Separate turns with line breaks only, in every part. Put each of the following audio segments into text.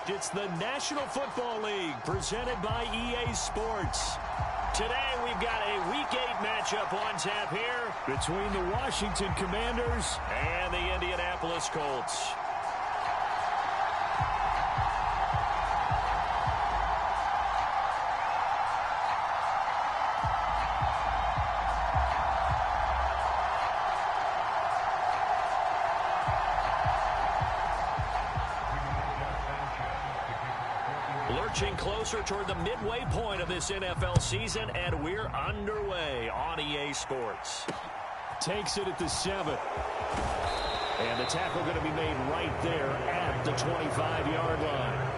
It's the National Football League presented by EA Sports. Today we've got a Week 8 matchup on tap here between the Washington Commanders and the Indianapolis Colts. Lurching closer toward the midway point of this NFL season, and we're underway on EA Sports. Takes it at the 7. And the tackle going to be made right there at the 25-yard line.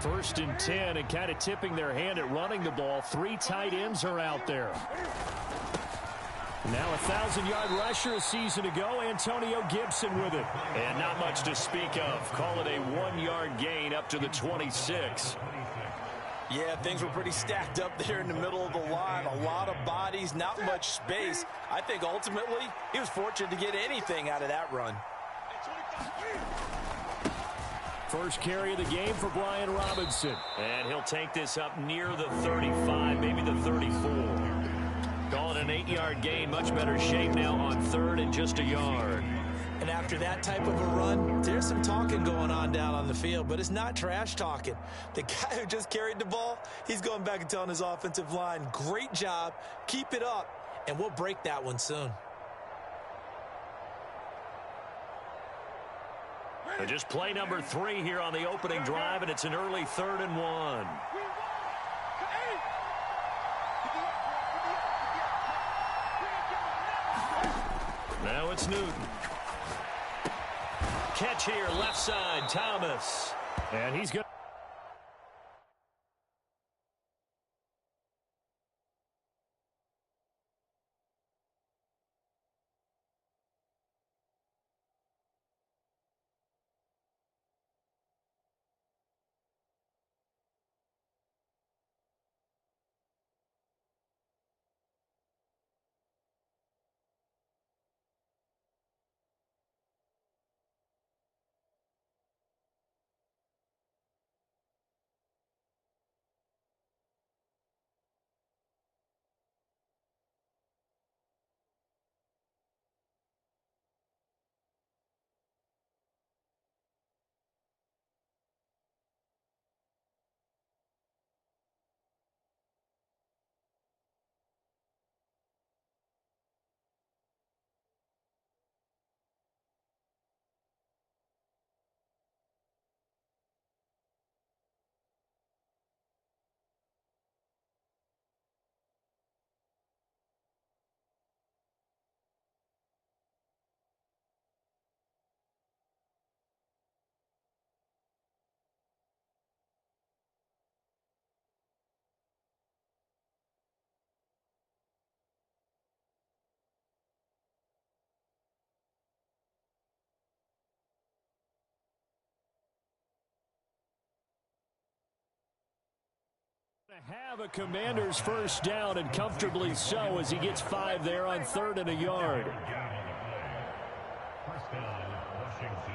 First and 10, and kind of tipping their hand at running the ball. 3 tight ends are out there. Now a 1,000-yard rusher a season ago, Antonio Gibson with it. And not much to speak of. Call it a 1-yard gain up to the 26.
Yeah, things were pretty stacked up there in the middle of the line. A lot of bodies, not much space. I think ultimately he was fortunate to get anything out of that run.
First carry of the game for Brian Robinson. And he'll take this up near the 35, maybe the 34. Call it an 8-yard gain. Much better shape now on 3rd and just a yard.
And after that type of a run, there's some talking going on down on the field, but it's not trash talking. The guy who just carried the ball, he's going back and telling his offensive line, great job, keep it up, and we'll break that one soon.
Just play number 3 here on the opening drive, and it's an early 3rd and 1. Now it's Newton. Catch here, left side, Thomas. And he's going. Have a Commander's first down, and comfortably so, as he gets 5 there on 3rd and a yard.
First down, Washington.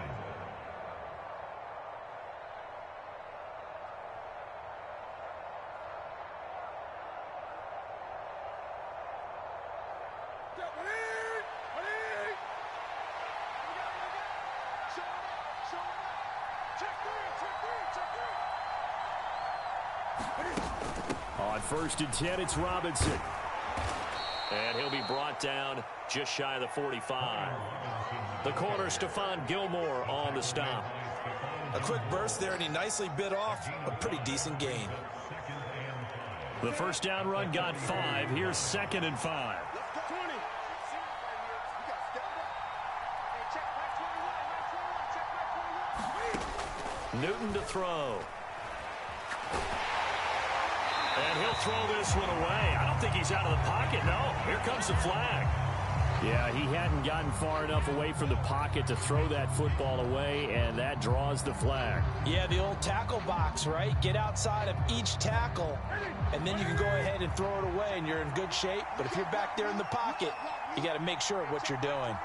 On 1st and 10, it's Robinson. And he'll be brought down just shy of the 45. The corner, Stephon Gilmore, on the stop.
A quick burst there, and he nicely bit off a pretty decent gain.
The first down run got 5. Here's 2nd and 5. Newton to throw. And he'll throw this one away. I don't think he's out of the pocket, no. Here comes the flag. Yeah, he hadn't gotten far enough away from the pocket to throw that football away, and that draws the flag.
Yeah, the old tackle box, right? Get outside of each tackle, and then you can go ahead and throw it away, and you're in good shape. But if you're back there in the pocket, you got to make sure of what you're doing.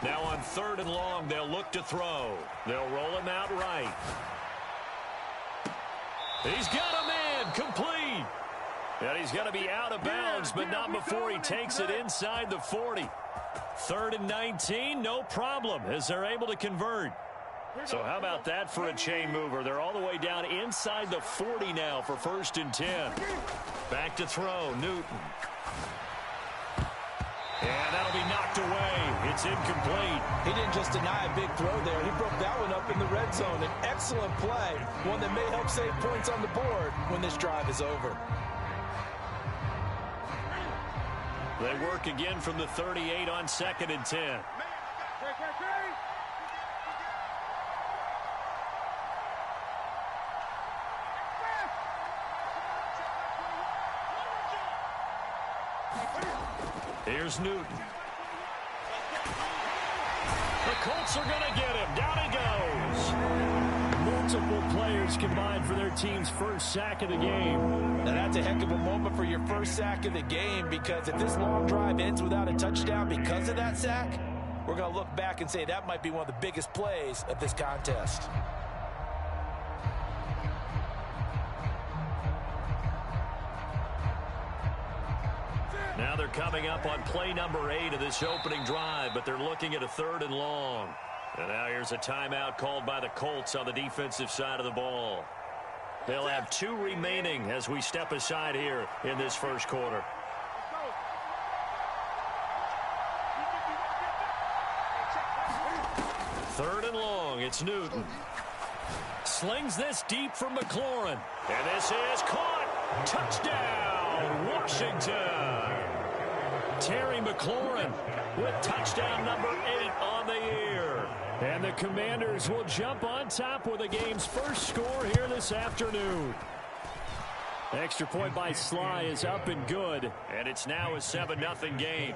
Now on 3rd and long, they'll look to throw. They'll roll him out right. He's got a man, complete. And he's going to be out of bounds, but not before he takes it inside the 40. 3rd and 19, no problem, as they're able to convert. So how about that for a chain mover? They're all the way down inside the 40 now for 1st and 10. Back to throw, Newton. And that'll be knocked away. It's incomplete.
He didn't just deny a big throw there. He broke that one up in the red zone. An excellent play, one that may help save points on the board when this drive is over.
They work again from the 38 on 2nd and 10. Here's Newton. The Colts are going to get him. Down he goes. Multiple players combined for their team's first sack of the game.
Now that's a heck of a moment for your first sack of the game, because if this long drive ends without a touchdown because of that sack, we're going to look back and say that might be one of the biggest plays of this contest.
Now they're coming up on play number 8 of this opening drive, but they're looking at a 3rd and long. And now here's a timeout called by the Colts on the defensive side of the ball. They'll have 2 remaining as we step aside here in this first quarter. Third and long, it's Newton. Slings this deep from McLaurin. And this is caught. Touchdown, Washington. Terry McLaurin with touchdown number 8 on the year. And the Commanders will jump on top with the game's first score here this afternoon. Extra point by Sly is up and good, and it's now a 7-0 game.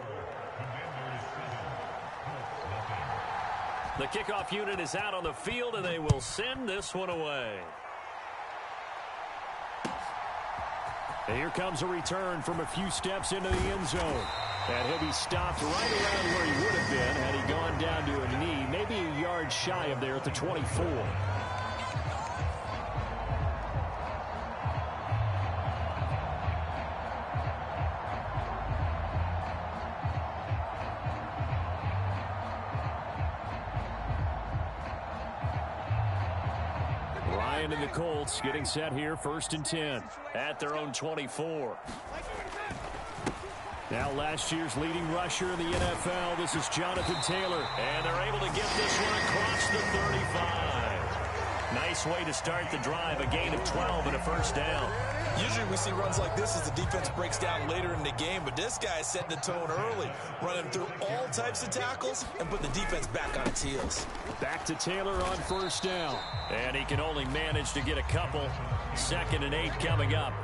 The kickoff unit is out on the field, and they will send this one away. And here comes a return from a few steps into the end zone. And he'll be stopped right around where he would have been had he gone down to a knee, maybe a yard shy of there at the 24. Ryan and the Colts getting set here, 1st and 10 at their own 24. Now last year's leading rusher in the NFL, this is Jonathan Taylor. And they're able to get this one across the 35. Nice way to start the drive, a gain of 12 and a first down.
Usually we see runs like this as the defense breaks down later in the game, but this guy is setting the tone early, running through all types of tackles and put the defense back on its heels.
Back to Taylor on first down. And he can only manage to get a couple. 2nd and 8 coming up.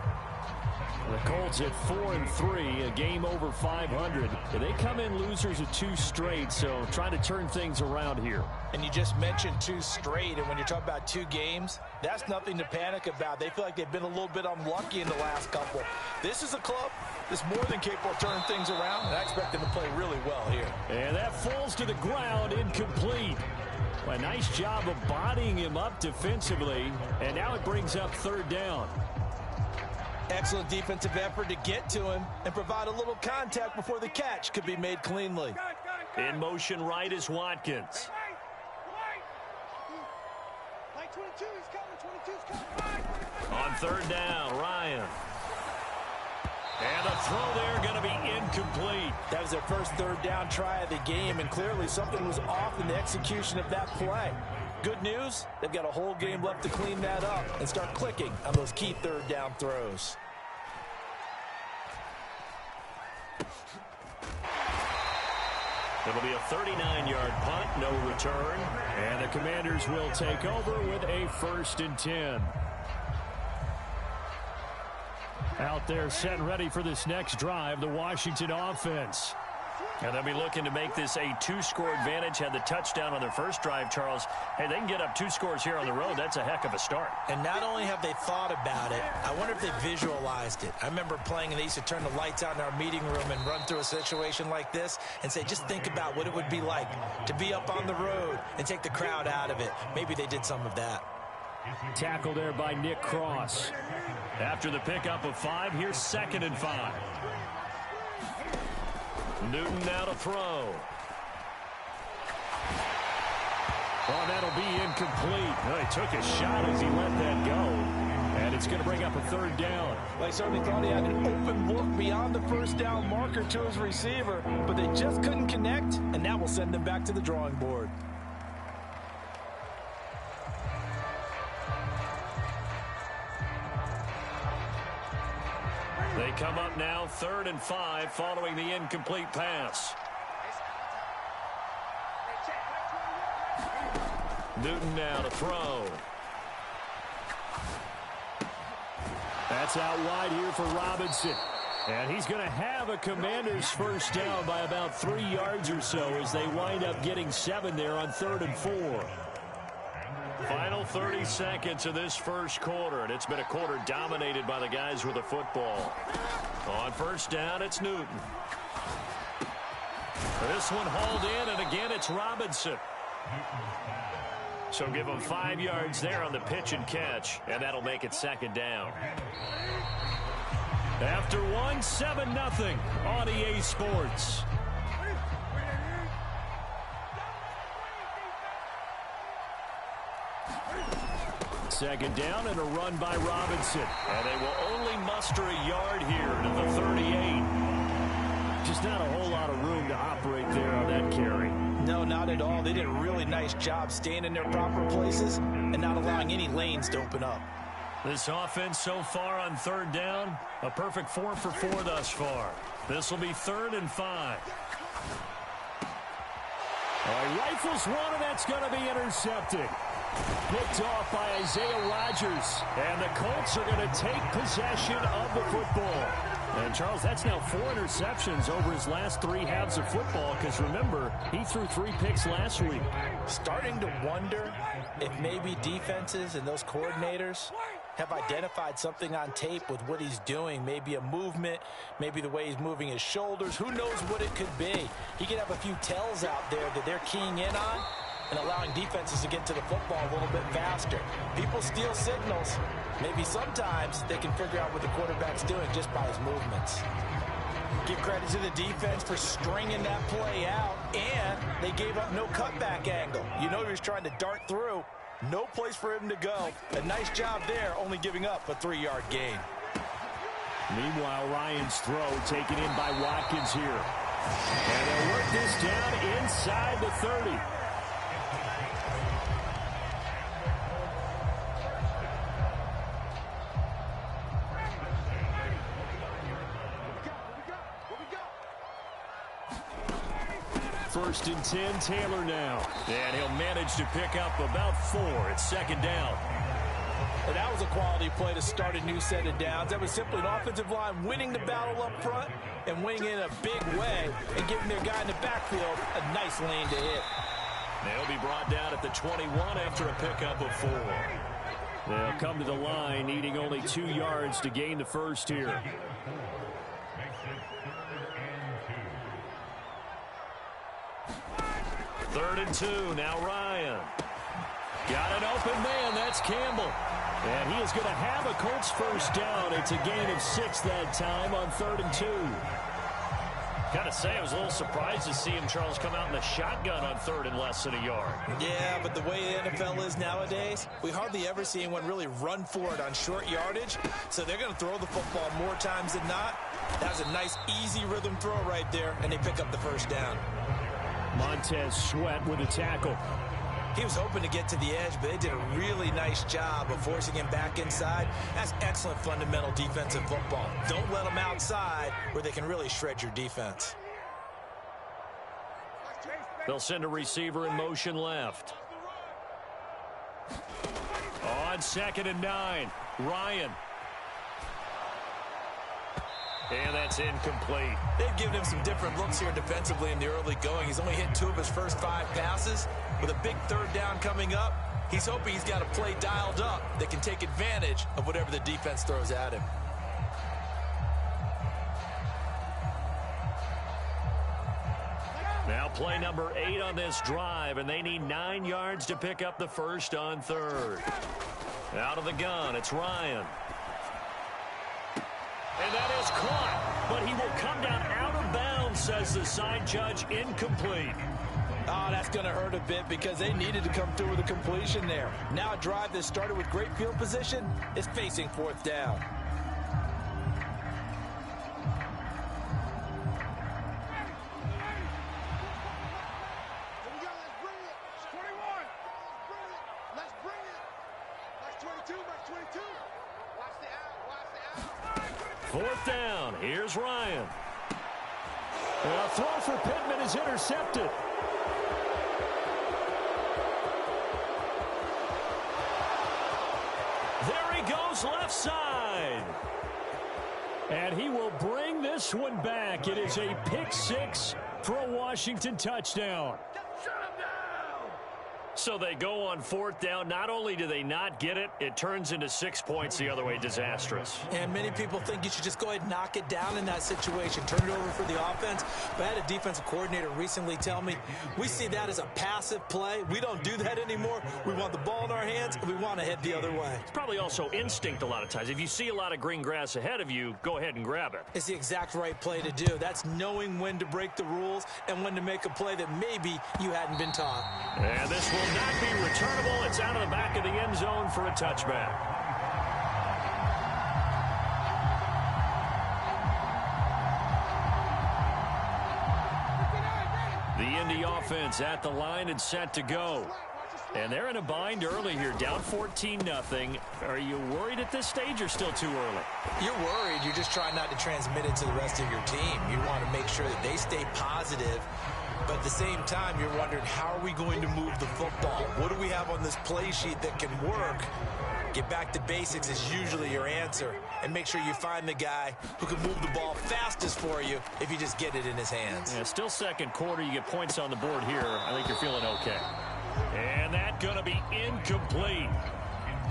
The Colts at 4-3, a game over 500. They come in losers of 2 straight, so trying to turn things around here.
And you just mentioned 2 straight, and when you're talking about 2 games, that's nothing to panic about. They feel like they've been a little bit unlucky in the last couple. This is a club that's more than capable of turning things around, and I expect them to play really well here.
And that falls to the ground, incomplete. A nice job of bodying him up defensively, and now it brings up 3rd down.
Excellent defensive effort to get to him and provide a little contact before the catch could be made cleanly.
In motion right is Watkins. On 3rd down, Ryan. And the throw there going to be incomplete.
That was their first 3rd down try of the game, and clearly something was off in the execution of that play. Good news, they've got a whole game left to clean that up and start clicking on those key 3rd down throws.
It'll be a 39-yard punt, no return. And the Commanders will take over with a 1st and 10. Out there set and ready for this next drive, the Washington offense. And they'll be looking to make this a 2-score advantage. Had the touchdown on their first drive, Charles. Hey, they can get up 2 scores here on the road. That's a heck of a start.
And not only have they thought about it, I wonder if they visualized it. I remember playing, and they used to turn the lights out in our meeting room and run through a situation like this and say, just think about what it would be like to be up on the road and take the crowd out of it. Maybe they did some of that.
Tackle there by Nick Cross. After the pickup of 5, here's 2nd and 5. Newton now to throw. Oh, that'll be incomplete. Oh, he took a shot as he let that go. And it's going to bring up a 3rd down.
They certainly thought he had an open look beyond the first down marker to his receiver, but they just couldn't connect, and that will send them back to the drawing board.
They come up now 3rd and 5 following the incomplete pass. Newton now to throw. That's out wide here for Robinson. And he's going to have a Commanders first down by about 3 yards or so as they wind up getting 7 there on 3rd and 4. Final 30 seconds of this first quarter, and it's been a quarter dominated by the guys with the football. On first down, it's Newton. This one hauled in, and again, it's Robinson. So give him 5 yards there on the pitch and catch, and that'll make it 2nd down. After 1, 7-0 on EA Sports. Second down and a run by Robinson. And they will only muster a yard here to the 38. Just not a whole lot of room to operate there on that carry.
No, not at all. They did a really nice job staying in their proper places and not allowing any lanes to open up.
This offense so far on 3rd down, a perfect 4 for 4 thus far. This will be 3rd and 5. Rifles one, and that's going to be intercepted. Picked off by Isaiah Rodgers. And the Colts are going to take possession of the football. And, Charles, that's now 4 interceptions over his last 3 halves of football because, remember, he threw 3 picks last week.
Starting to wonder if maybe defenses and those coordinators have identified something on tape with what he's doing. Maybe a movement, maybe the way he's moving his shoulders. Who knows what it could be? He could have a few tells out there that they're keying in on and allowing defenses to get to the football a little bit faster. People steal signals. Maybe sometimes they can figure out what the quarterback's doing just by his movements. Give credit to the defense for stringing that play out, and they gave up no cutback angle. You know he was trying to dart through. No place for him to go. A nice job there, only giving up a 3-yard gain.
Meanwhile, Ryan's throw taken in by Watkins here. And they'll work this down inside the 30. First and 10, Taylor now. And he'll manage to pick up about 4. It's 2nd down.
And that was a quality play to start a new set of downs. That was simply an offensive line winning the battle up front and winning in a big way and giving their guy in the backfield a nice lane to hit.
They'll be brought down at the 21 after a pickup of 4. They'll come to the line needing only 2 yards to gain the first here. Third and 2, now Ryan. Got an open man, that's Campbell. And he is going to have a Colts first down. It's a gain of 6 that time on 3rd and 2. Got to say, I was a little surprised to see him, Charles, come out in a shotgun on 3rd and less than a yard.
Yeah, but the way the NFL is nowadays, we hardly ever see anyone really run for it on short yardage. So they're going to throw the football more times than not. That was a nice, easy rhythm throw right there, and they pick up the first down.
Montez Sweat with a tackle.
He was hoping to get to the edge, but they did a really nice job of forcing him back inside. That's excellent fundamental defensive football. Don't let them outside where they can really shred your defense.
They'll send a receiver in motion left. On 2nd and 9, Ryan. And that's incomplete.
They've given him some different looks here defensively in the early going. He's only hit 2 of his first 5 passes. With a big third down coming up, he's hoping he's got a play dialed up that can take advantage of whatever the defense throws at him.
Now play number 8 on this drive, and they need 9 yards to pick up the first on third. Out of the gun, it's Ryan. And that is caught, but he will come down out of bounds, says the side judge, incomplete.
Oh, that's going to hurt a bit because they needed to come through with a completion there. Now a drive that started with great field position is facing 4th down.
Fourth down. Here's Ryan. A throw for Pittman is intercepted. There he goes left side. And he will bring this one back. It is a pick 6 for a Washington touchdown. So they go on 4th down. Not only do they not get it, it turns into 6 points the other way. Disastrous.
And many people think you should just go ahead and knock it down in that situation. Turn it over for the offense. But I had a defensive coordinator recently tell me, we see that as a passive play. We don't do that anymore. We want the ball in our hands, and we want to head the other way.
It's probably also instinct a lot of times. If you see a lot of green grass ahead of you, go ahead and grab it.
It's the exact right play to do. That's knowing when to break the rules and when to make a play that maybe you hadn't been taught.
And this will not be returnable. It's out of the back of the end zone for a touchback. The Indy offense at the line and set to go. And they're in a bind early here, down 14-0. Are you worried at this stage or still too early?
You're worried. You're just trying not to transmit it to the rest of your team. You want to make sure that they stay positive. But at the same time, you're wondering, how are we going to move the football? What do we have on this play sheet that can work? Get back to basics is usually your answer. And make sure you find the guy who can move the ball fastest for you if you just get it in his hands.
Yeah, still second quarter. You get points on the board here. I think you're feeling okay. And that's going to be incomplete.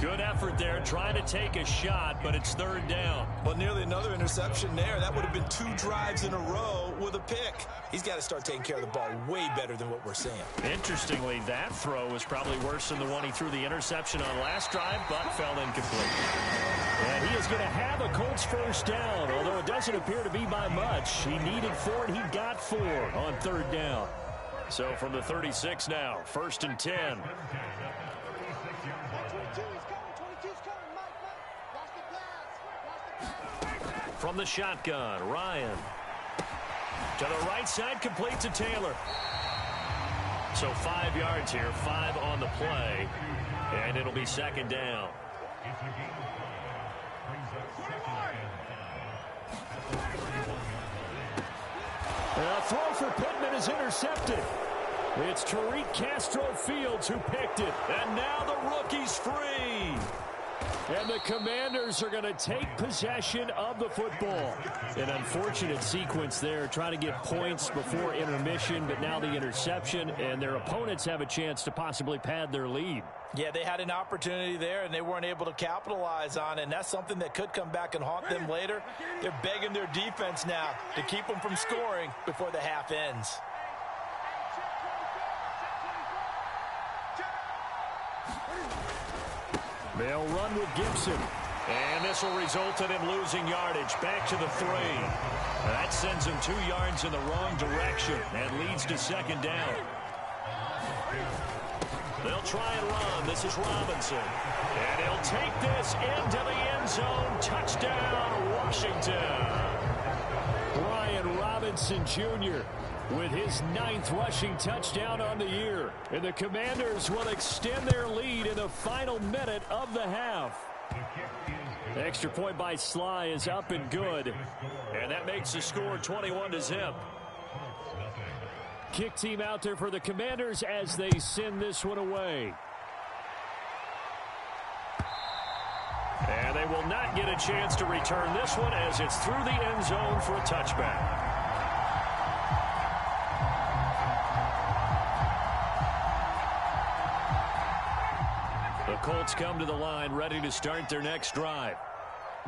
Good effort there, trying to take a shot, but it's 3rd down.
Well, nearly another interception there. That would have been 2 drives in a row with a pick. He's got to start taking care of the ball way better than what we're seeing.
Interestingly, that throw was probably worse than the one he threw the interception on last drive, but fell incomplete. And he is going to have a Colts first down, although it doesn't appear to be by much. He needed 4, and he got 4 on 3rd down. So from the 36 now, 1st and 10. From the shotgun, Ryan. To the right side, complete to Taylor. So 5 yards here, 5 on the play. And it'll be 2nd down. A throw for Pittman is intercepted. It's Tariq Castro-Fields who picked it. And now the rookie's free. And the Commanders are going to take possession of the football. An unfortunate sequence there, trying to get points before intermission, but now the interception, and their opponents have a chance to possibly pad their lead.
Yeah, they had an opportunity there, and they weren't able to capitalize on it, and that's something that could come back and haunt them later. They're begging their defense now to keep them from scoring before the half ends.
They'll run with Gibson. And this will result in him losing yardage. Back to the 3. That sends him 2 yards in the wrong direction and leads to 2nd down. They'll try and run. This is Robinson. And he'll take this into the end zone. Touchdown, Washington. Brian Robinson Jr. with his 9th rushing touchdown on the year. And the Commanders will extend their lead in the final minute of the half. The extra point by Sly is up and good. And that makes the score 21-0. Kick team out there for the Commanders as they send this one away. And And they will not get a chance to return this one as it's through the end zone for a touchback. The Colts come to the line ready to start their next drive.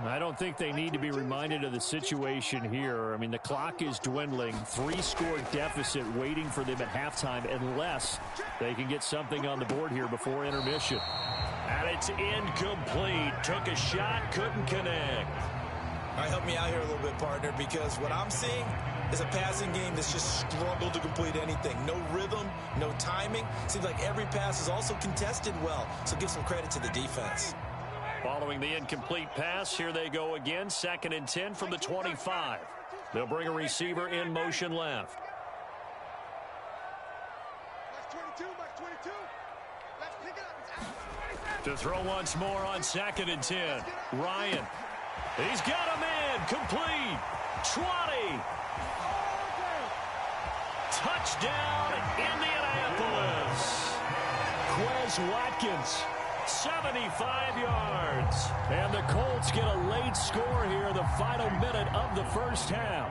I don't think they need to be reminded of the situation here. I mean, the clock is dwindling. 3-score deficit waiting for them at halftime unless they can get something on the board here before intermission. And it's incomplete. Took a shot, couldn't connect.
All right, help me out here a little bit, partner, because what I'm seeing is a passing game that's just struggled to complete anything. No rhythm, no timing. Seems like every pass is also contested well, so give some credit to the defense.
Following the incomplete pass, here they go again. 2nd and 10 from the 25. They'll bring a receiver in motion left. To throw once more on 2nd and 10. Ryan. He's got a man. Complete. 20. Touchdown, Indianapolis. Quez Watkins. 75 yards. And the Colts get a late score here, the final minute of the first half.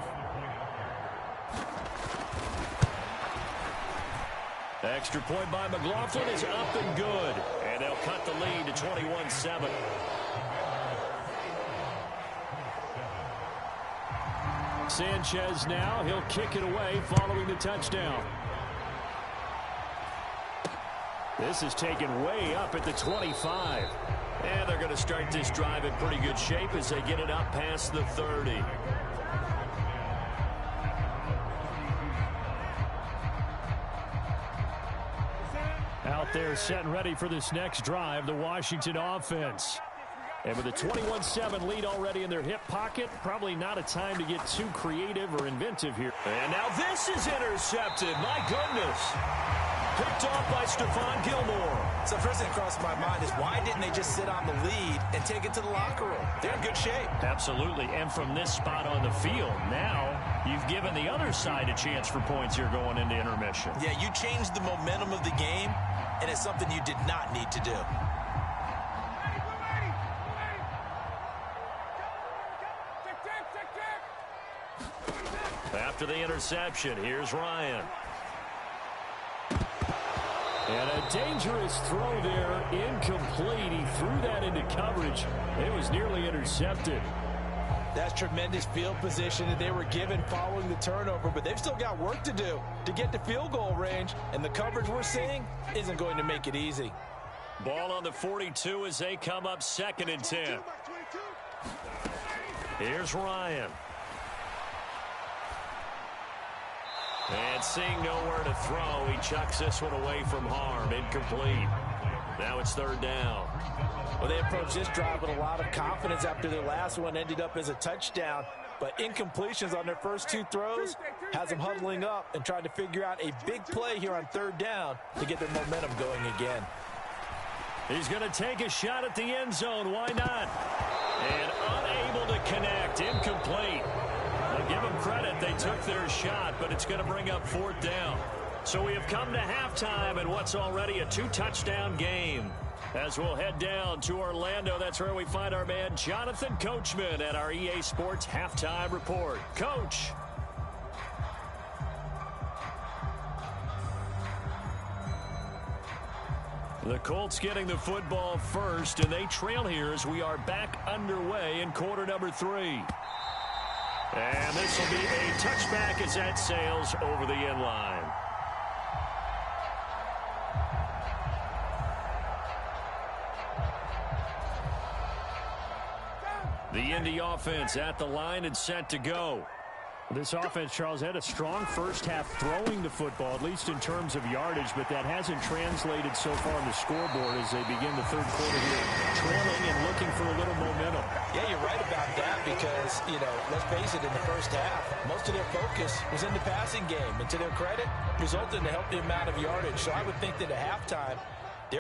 Extra point by McLaughlin is up and good. And they'll cut the lead to 21-7. Sanchez now, he'll kick it away following the touchdown. This is taken way up at the 25. And they're going to start this drive in pretty good shape as they get it up past the 30. Out there set and ready for this next drive, the Washington offense. And with a 21-7 lead already in their hip pocket, probably not a time to get too creative or inventive here. And now this is intercepted. My goodness. Picked off by Stephon Gilmore.
So first thing across my mind is why didn't they just sit on the lead and take it to the locker room? They're in good shape.
Absolutely. And from this spot on the field, now you've given the other side a chance for points here going into intermission.
Yeah, you changed the momentum of the game, and it's something you did not need to do.
After the interception, here's Ryan. And a dangerous throw there, incomplete. He threw that into coverage. It was nearly intercepted.
That's tremendous field position that they were given following the turnover, but they've still got work to do to get to field goal range, and the coverage we're seeing isn't going to make it easy.
Ball on the 42 as they come up 2nd and 10. Here's Ryan. And seeing nowhere to throw, he chucks this one away from harm. Incomplete. Now it's 3rd down.
Well, they approached this drive with a lot of confidence after their last one ended up as a touchdown. But incompletions on their first 2 throws has them huddling up and trying to figure out a big play here on 3rd down to get their momentum going again.
He's going to take a shot at the end zone. Why not? And unable to connect. Incomplete. I'll give them credit. They took their shot, but it's going to bring up 4th down. So we have come to halftime in what's already a 2-touchdown game. As we'll head down to Orlando, that's where we find our man Jonathan Coachman at our EA Sports Halftime Report. Coach. The Colts getting the football first, and they trail here as we are back underway in quarter number 3. And this will be a touchback as that sails over the end line. The Indy offense at the line and set to go. This offense, Charles, had a strong first half throwing the football, at least in terms of yardage, but that hasn't translated so far on the scoreboard as they begin the 3rd quarter here, trailing and looking for a little momentum.
Yeah, you're right about that because, let's face it, in the first half, most of their focus was in the passing game. And to their credit, resulted in a healthy amount of yardage. So I would think that at halftime,